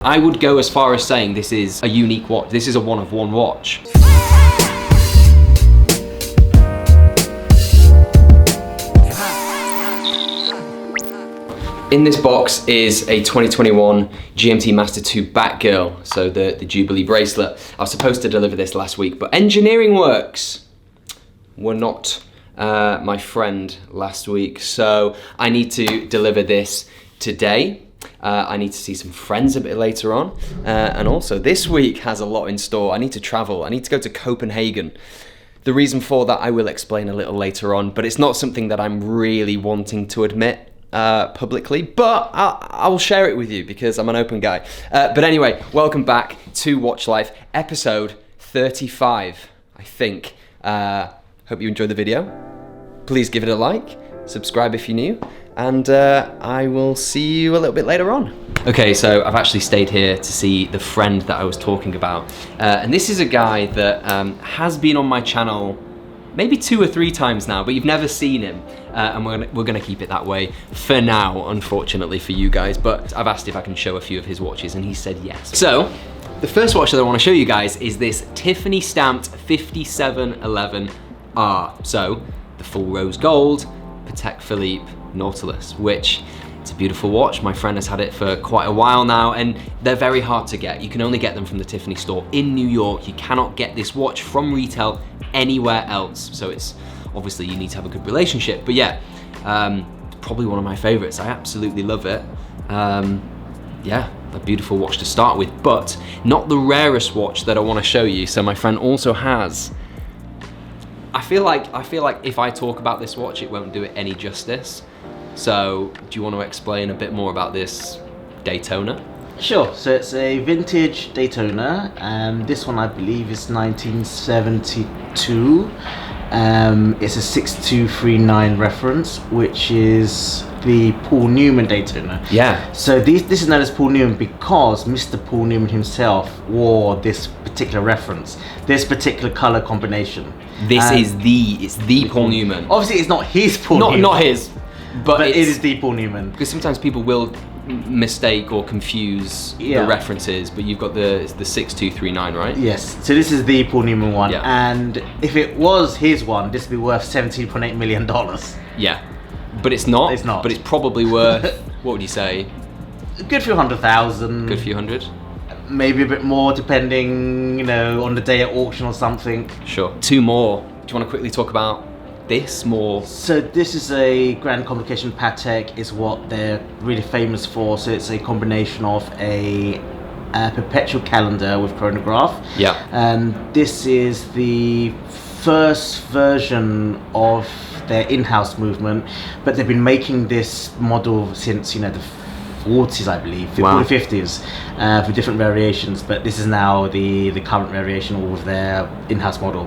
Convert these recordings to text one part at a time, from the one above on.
I would go as far as saying this is a unique watch. This is a one-of-one watch. In this box is a 2021 GMT Master 2 Batgirl, so the Jubilee bracelet. I was supposed to deliver this last week, but engineering works were not my friend last week, so I need to deliver this today. I need to see some friends a bit later on, and also this week has a lot in store. I need to travel. I need to go to Copenhagen. The reason for that I will explain a little later on, but it's not something that I'm really wanting to admit publicly, but I'll share it with you because I'm an open guy. But anyway, welcome back to Watch Life, episode 35, I think. Hope you enjoyed the video. Please give it a like, subscribe if you're new, and I will see you a little bit later on. Okay, so I've actually stayed here to see the friend that I was talking about. And this is a guy that has been on my channel maybe 2 or 3 times now, but you've never seen him. And we're gonna keep it that way for now, unfortunately for you guys, but I've asked if I can show a few of his watches and he said yes. So, the first watch that I wanna show you guys is this Tiffany stamped 5711R. So, the full rose gold, Patek Philippe Nautilus, which it's a beautiful watch. My friend has had it for quite a while now, and they're very hard to get. You can only get them from the Tiffany store in New York. You cannot get this watch from retail anywhere else. So it's obviously you need to have a good relationship. But yeah, probably one of my favorites. I absolutely love it. Yeah, a beautiful watch to start with, but not the rarest watch that I want to show you. So my friend also has. I feel like if I talk about this watch, it won't do it any justice. So, do you want to explain a bit more about this Daytona? Sure, so it's a vintage Daytona, and this one I believe is 1972. It's a 6239 reference, which is the Paul Newman Daytona. Yeah. So this is known as Paul Newman because Mr. Paul Newman himself wore this particular reference, this particular color combination. This is the Paul Newman. Obviously, it's not his Paul Newman. Not his. But it is the Paul Newman. Because sometimes people will mistake or confuse the references, but you've got the 6239, right? Yes, so this is the Paul Newman one, yeah. And if it was his one, this would be worth $17.8 million. Yeah, but it's not. It's not. But it's probably worth, what would you say? A good few 100,000. Good few hundred? Maybe a bit more depending, you know, on the day at auction or something. Sure. 2 more. Do you want to quickly talk about this more? So this is a Grand Complication Patek, is what they're really famous for. So it's a combination of a perpetual calendar with chronograph. Yeah. And this is the first version of their in-house movement, but they've been making this model since, you know, the 40s, I believe, wow. 40s, 50s, for different variations. But this is now the current variation, all with their in-house model.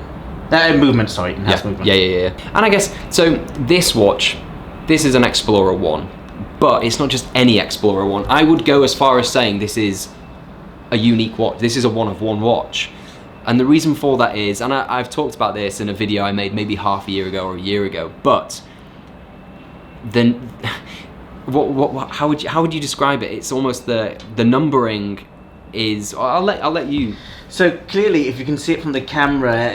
Movement, sorry, in-house movement. Yeah. And I guess, so this watch, this is an Explorer 1, but it's not just any Explorer 1. I would go as far as saying this is a unique watch. This is a one-of-one watch. And the reason for that is, and I've talked about this in a video I made maybe half a year ago or a year ago, but then, how would you describe it? It's almost the numbering is, I'll let you. So clearly, if you can see it from the camera,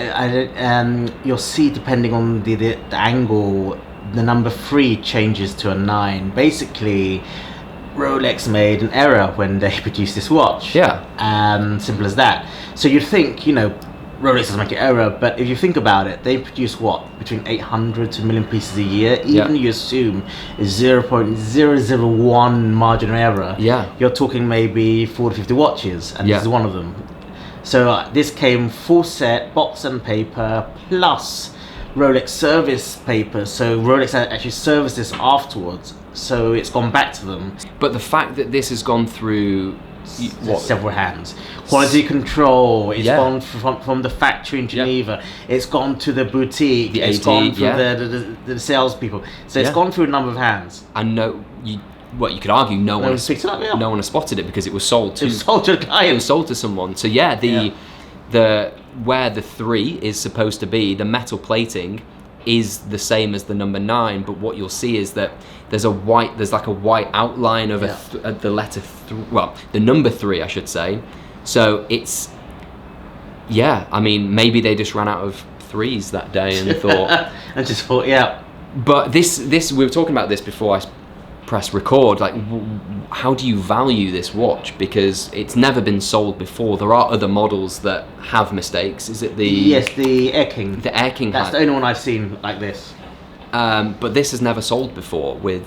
you'll see, depending on the angle, the number 3 changes to a 9. Basically, Rolex made an error when they produced this watch. Yeah. Simple as that. So you'd think, you know, Rolex doesn't make an error, but if you think about it, they produce what? Between 800 to 1 million pieces a year. Even you assume is 0.001 margin of error. Yeah. You're talking maybe 40, 50 watches, and this is one of them. So this came full set, box and paper, plus Rolex service paper. So Rolex actually serviced this afterwards. So it's gone back to them. But the fact that this has gone through several hands, quality control, it's gone from the factory in Geneva, it's gone to the boutique, it's gone through the salespeople. So it's gone through a number of hands. And you could argue no one has spotted it because it was sold to. It was sold to a client. It was sold to someone. So where the 3 is supposed to be, the metal plating is the same as the number 9, but what you'll see is that there's like a white outline of the letter, the number 3, I should say. So it's, yeah, I mean, maybe they just ran out of 3s that day and thought. I just thought, yeah. But this, we were talking about this before I press record, like how do you value this watch, because it's never been sold before. There are other models that have mistakes. Is it the... Yes, the Air King. The Air King. That's the only one I've seen like this. But this has never sold before with...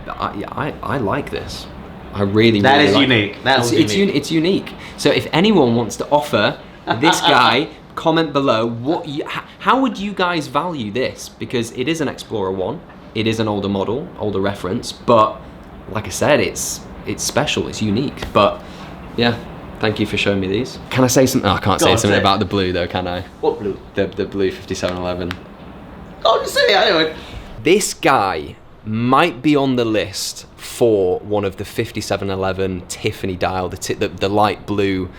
I like this. I really, that really is like unique. It's unique. So if anyone wants to offer this guy, comment below how would you guys value this, because it is an Explorer 1. It is an older model, older reference, but like I said, it's special, it's unique. But yeah, thank you for showing me these. Can I say something? Oh, I can't say something about the blue though, can I? What blue? The blue 5711. Oh, just say it anyway. This guy might be on the list for one of the 5711 Tiffany dial, the light blue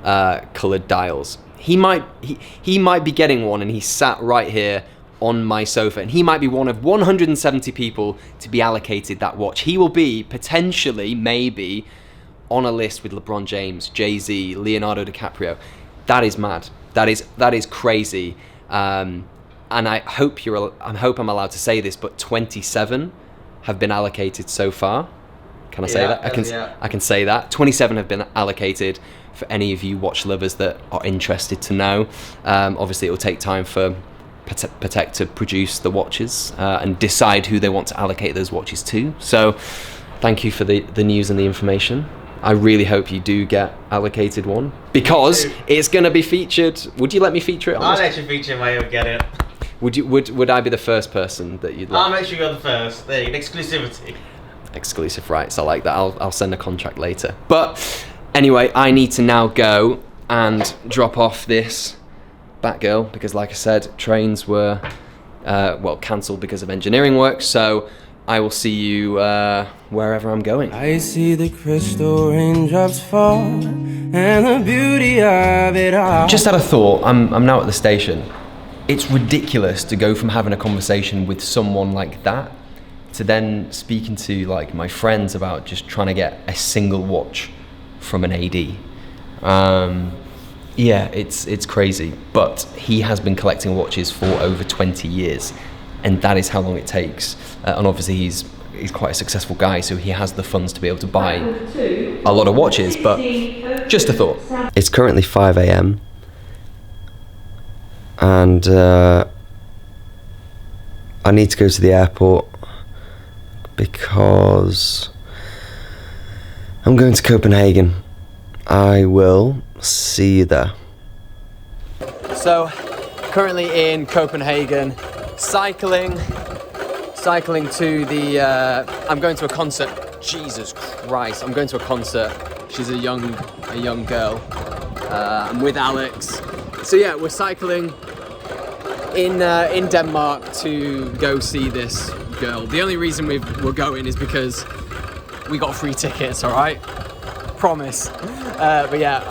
coloured dials. He might be getting one, and he's sat right here on my sofa, and he might be one of 170 people to be allocated that watch. He will be potentially, maybe, on a list with LeBron James, Jay-Z, Leonardo DiCaprio. That is mad. That is crazy. And I hope I'm allowed to say this, but 27 have been allocated so far. Can I say that? I can say that. 27 have been allocated. For any of you watch lovers that are interested to know, obviously it will take time for Patek to produce the watches and decide who they want to allocate those watches to. So thank you for the news and the information. I really hope you do get allocated one, because it's going to be featured. Would you let me feature it on I'll let you feature it when you get it. Would I be the first person that you'd like? I'll make sure you're the first. There you go, exclusivity. Exclusive rights, I like that. I'll send a contract later. But anyway, I need to now go and drop off this Batgirl, because like I said, trains were cancelled because of engineering work, so I will see you wherever I'm going. I see the crystal raindrops fall and the beauty of it all. Just had a thought. I'm now at the station. It's ridiculous to go from having a conversation with someone like that to then speaking to like my friends about just trying to get a single watch from an AD. Yeah, it's crazy, but he has been collecting watches for over 20 years, and that is how long it takes. And obviously he's quite a successful guy, so he has the funds to be able to buy a lot of watches, but just a thought. It's currently 5 AM, and I need to go to the airport because I'm going to Copenhagen. I will see you there. So, currently in Copenhagen, cycling to the, I'm going to a concert. Jesus Christ, I'm going to a concert. She's a young girl. I'm with Alex. So yeah, we're cycling in Denmark to go see this girl. The only reason we're going is because we got free tickets, all right? Promise. But yeah,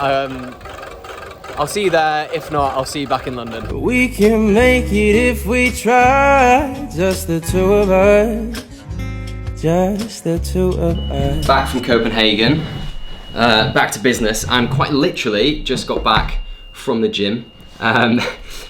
I'll see you there. If not, I'll see you back in London. We can make it if we try, just the two of us, just the two of us. Back from Copenhagen, back to business. I'm quite literally just got back from the gym.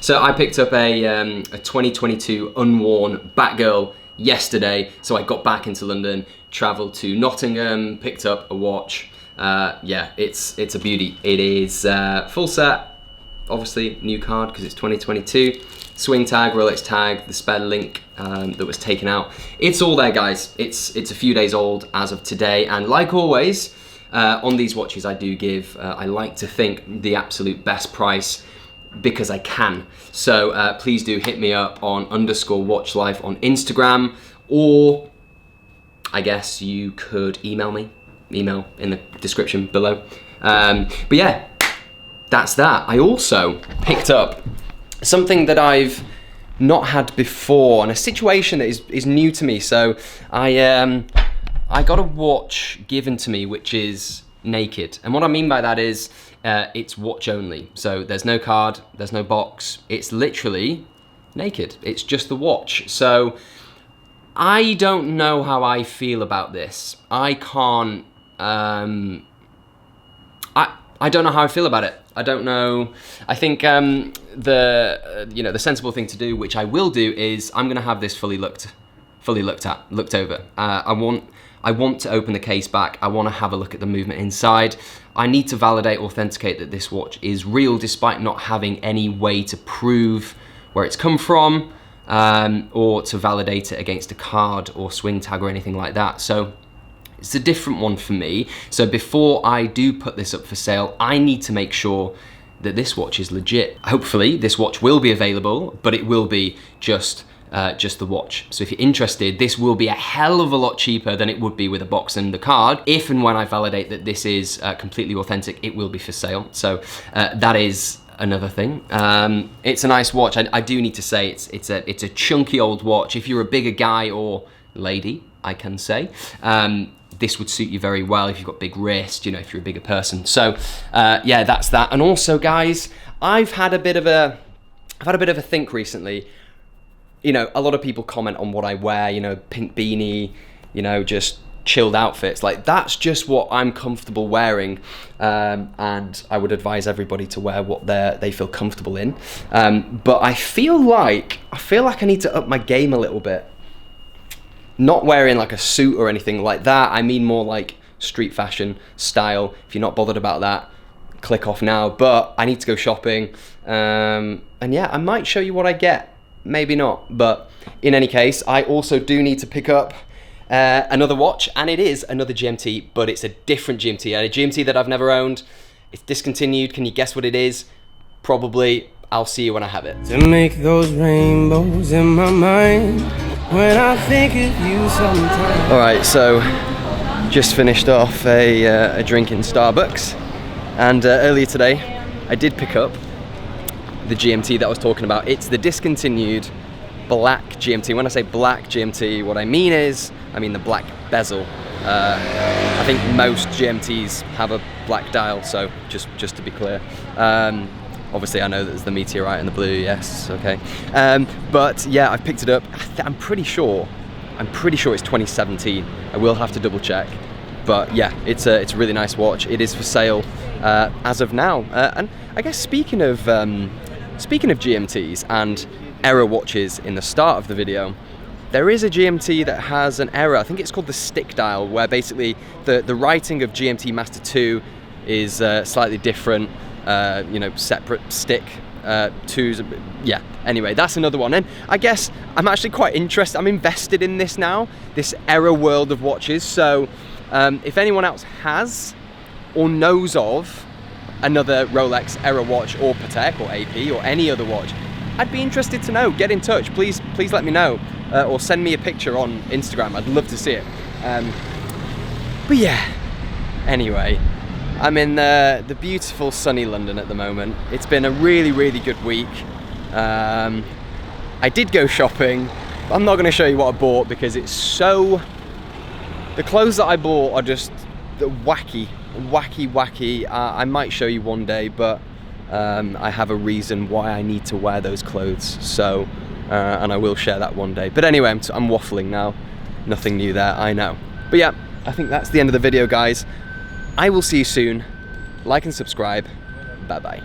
So I picked up a 2022 unworn Batgirl yesterday. So I got back into London, travelled to Nottingham, picked up a watch. Yeah, it's a beauty. It is full set, obviously new card because it's 2022. Swing tag, Rolex tag, the spare link that was taken out. It's all there, guys. It's a few days old as of today, and like always, on these watches I do give, I like to think, the absolute best price because I can. So please do hit me up on _watchlife on Instagram, or I guess you could email me. Email in the description below. But yeah, that's that. I also picked up something that I've not had before, and a situation that is new to me. So I got a watch given to me which is naked, and what I mean by that is it's watch only. So there's no card, there's no box. It's literally naked. It's just the watch. So I don't know how I feel about this. I can't, I don't know how I feel about it. I don't know. I think the sensible thing to do, which I will do, is I'm gonna have this fully looked over. I want to open the case back. I want to have a look at the movement inside. I need to validate, authenticate that this watch is real, despite not having any way to prove where it's come from, or to validate it against a card or swing tag or anything like that. So it's a different one for me. So before I do put this up for sale, I need to make sure that this watch is legit. Hopefully this watch will be available, but it will be just the watch. So if you're interested, this will be a hell of a lot cheaper than it would be with a box and the card. If and when I validate that this is completely authentic, it will be for sale. So that is another thing. It's a nice watch. I do need to say it's a chunky old watch. If you're a bigger guy or lady, I can say, this would suit you very well if you've got big wrist, you know, if you're a bigger person. So yeah, that's that. And also, guys, I've had a bit of a think recently. You know, a lot of people comment on what I wear, you know, pink beanie, you know, just chilled outfits. Like, that's just what I'm comfortable wearing, and I would advise everybody to wear what they feel comfortable in. But I feel like I need to up my game a little bit. Not wearing like a suit or anything like that. I mean more like street fashion style. If you're not bothered about that, click off now. But I need to go shopping, and yeah, I might show you what I get. Maybe not, but in any case, I also do need to pick up another watch, and it is another GMT, but it's a different GMT, a GMT that I've never owned. It's discontinued. Can you guess what it is? Probably. I'll see you when I have it. To make those rainbows in my mind when I think of you sometimes. All right, so just finished off a drink in Starbucks, and earlier today I did pick up the GMT that I was talking about. It's the discontinued black GMT. When I say black GMT, what I mean is, I mean the black bezel. I think most GMTs have a black dial, so just to be clear. Obviously, I know that there's the meteorite and the blue. Yes, okay. But yeah, I picked it up. I'm pretty sure it's 2017. I will have to double check. But yeah, it's a really nice watch. It is for sale as of now. And I guess speaking of GMTs and error watches in the start of the video, there is a GMT that has an error. I think it's called the stick dial, where basically the writing of GMT Master 2 is slightly different, you know, separate stick. Twos, yeah, anyway, that's another one. And I guess I'm actually quite interested, I'm invested in this now, this error world of watches. So if anyone else has or knows of another Rolex error watch, or Patek or AP or any other watch, I'd be interested to know. Get in touch, please let me know, or send me a picture on Instagram. I'd love to see it. But yeah, anyway, I'm in the beautiful sunny London at the moment. It's been a really good week. I did go shopping, but I'm not going to show you what I bought because it's so... The clothes that I bought are just wacky. I might show you one day, but I have a reason why I need to wear those clothes. So, and I will share that one day. But anyway, I'm waffling now. Nothing new there, I know. But yeah, I think that's the end of the video, guys. I will see you soon. Like and subscribe. Bye-bye.